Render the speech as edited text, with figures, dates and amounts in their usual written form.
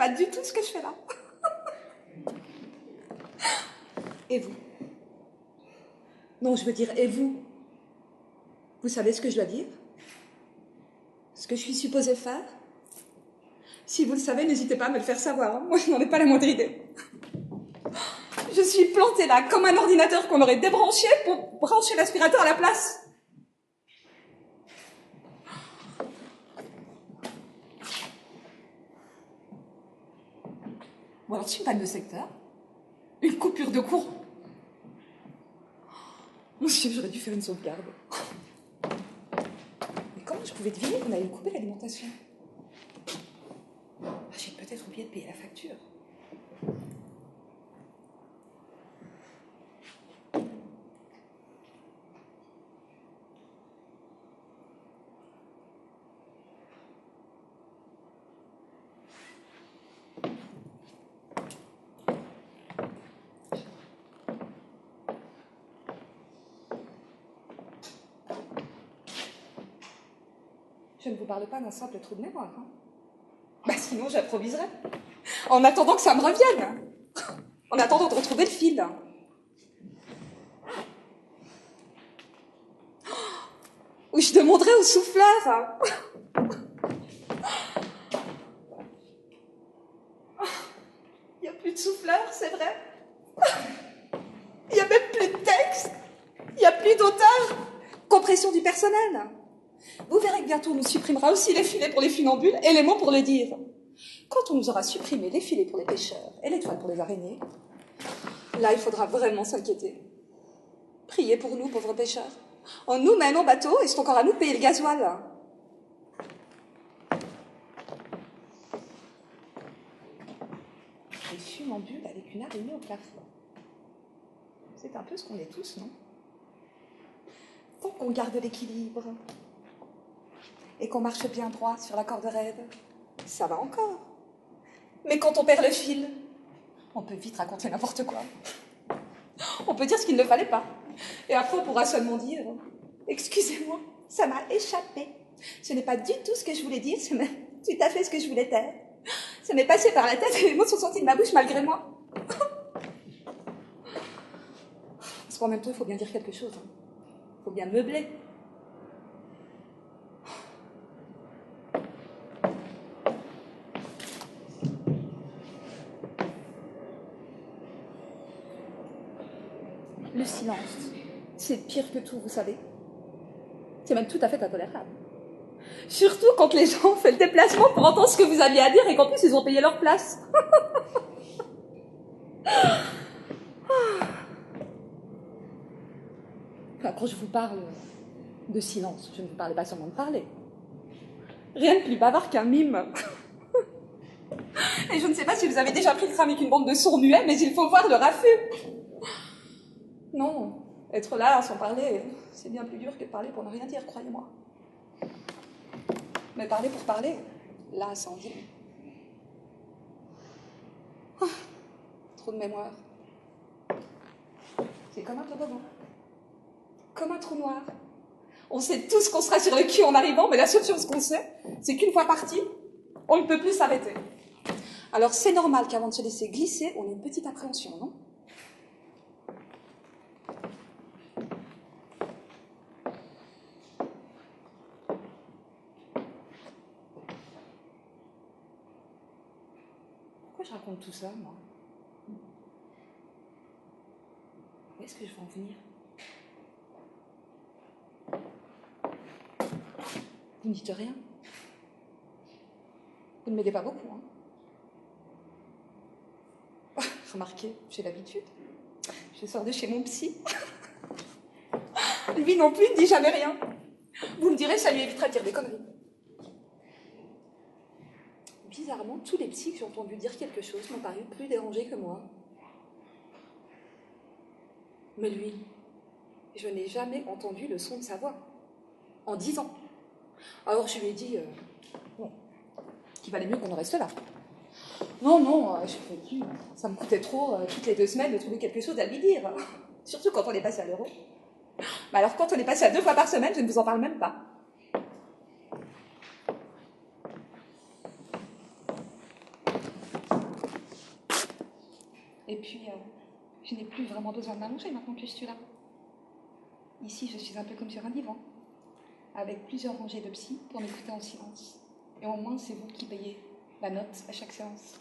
pas du tout ce que je fais là. Et vous? Non, je veux dire, et vous? Vous savez ce que je dois dire? Ce que je suis supposée faire? Si vous le savez, n'hésitez pas à me le faire savoir. Hein. Moi, je n'en ai pas la moindre idée. Je suis plantée là, comme un ordinateur qu'on aurait débranché pour brancher l'aspirateur à la place. Ou alors c'est une panne de secteur, une coupure de courant. Mon Dieu, j'aurais dû faire une sauvegarde. Mais comment je pouvais deviner qu'on allait me couper l'alimentation? J'ai peut-être oublié de payer la facture. Je ne vous parle pas d'un simple trou de mémoire. Hein. Bah sinon, j'improviserais. En attendant que ça me revienne. En attendant de retrouver le fil. Ou je demanderais au souffleur. Il n'y a plus de souffleur, c'est vrai. Il n'y a même plus de texte. Il n'y a plus d'auteur. Compression du personnel. Vous verrez que bientôt on nous supprimera aussi les filets pour les funambules et les mots pour le dire. Quand on nous aura supprimé les filets pour les pêcheurs et les toiles pour les araignées, là il faudra vraiment s'inquiéter. Priez pour nous, pauvres pêcheurs. On nous mène en bateau et c'est encore à nous de payer le gasoil. Les funambules avec une araignée au plafond. C'est un peu ce qu'on est tous, non? Tant qu'on garde l'équilibre et qu'on marche bien droit sur la corde raide, ça va encore. Mais quand on perd le fil, on peut vite raconter n'importe quoi. On peut dire ce qu'il ne fallait pas. Et après, on pourra seulement dire « Excusez-moi, ça m'a échappé. Ce n'est pas du tout ce que je voulais dire, c'est même tout à fait ce que je voulais taire. Ça m'est passé par la tête et les mots sont sortis de ma bouche malgré moi. » Parce qu'en même temps, il faut bien dire quelque chose. Il faut bien meubler. Le silence, c'est pire que tout, vous savez. C'est même tout à fait intolérable. Surtout quand les gens ont fait le déplacement pour entendre ce que vous aviez à dire et qu'en plus ils ont payé leur place. Enfin, quand je vous parle de silence, je ne vous parle pas seulement de parler. Rien de plus bavard qu'un mime. Et je ne sais pas si vous avez déjà pris le train avec une bande de sourds muets, mais il faut voir le raffut. Non, être là sans parler, c'est bien plus dur que de parler pour ne rien dire, croyez-moi. Mais parler pour parler, là, ça en dit. Trop de mémoire. C'est comme un toboggan. Comme un trou noir. On sait tous qu'on sera sur le cul en arrivant, mais la seule chose qu'on sait, c'est qu'une fois parti, on ne peut plus s'arrêter. Alors c'est normal qu'avant de se laisser glisser, on ait une petite appréhension, non? Pourquoi je raconte tout ça, moi? Où est-ce que je vais en venir? Vous ne dites rien. Vous ne m'aidez pas beaucoup, hein. Remarquez, j'ai l'habitude. Je sors de chez mon psy. Lui non plus ne dit jamais rien. Vous me direz, ça lui évitera de dire des conneries. Bizarrement, tous les psys que j'ai entendu dire quelque chose m'ont paru plus dérangés que moi. Mais lui, je n'ai jamais entendu le son de sa voix. En 10 ans. Alors je lui ai dit bon, qu'il valait mieux qu'on en reste là. Non, je lui ai dit, ça me coûtait trop toutes les 2 semaines de trouver quelque chose à lui dire. Surtout quand on est passé à l'euro. Mais alors quand on est passé à 2 fois par semaine, je ne vous en parle même pas. Et puis, je n'ai plus vraiment besoin de m'allonger maintenant que je suis là. Ici, je suis un peu comme sur un divan, avec plusieurs rangées de psy pour m'écouter en silence. Et au moins, c'est vous qui payez la note à chaque séance.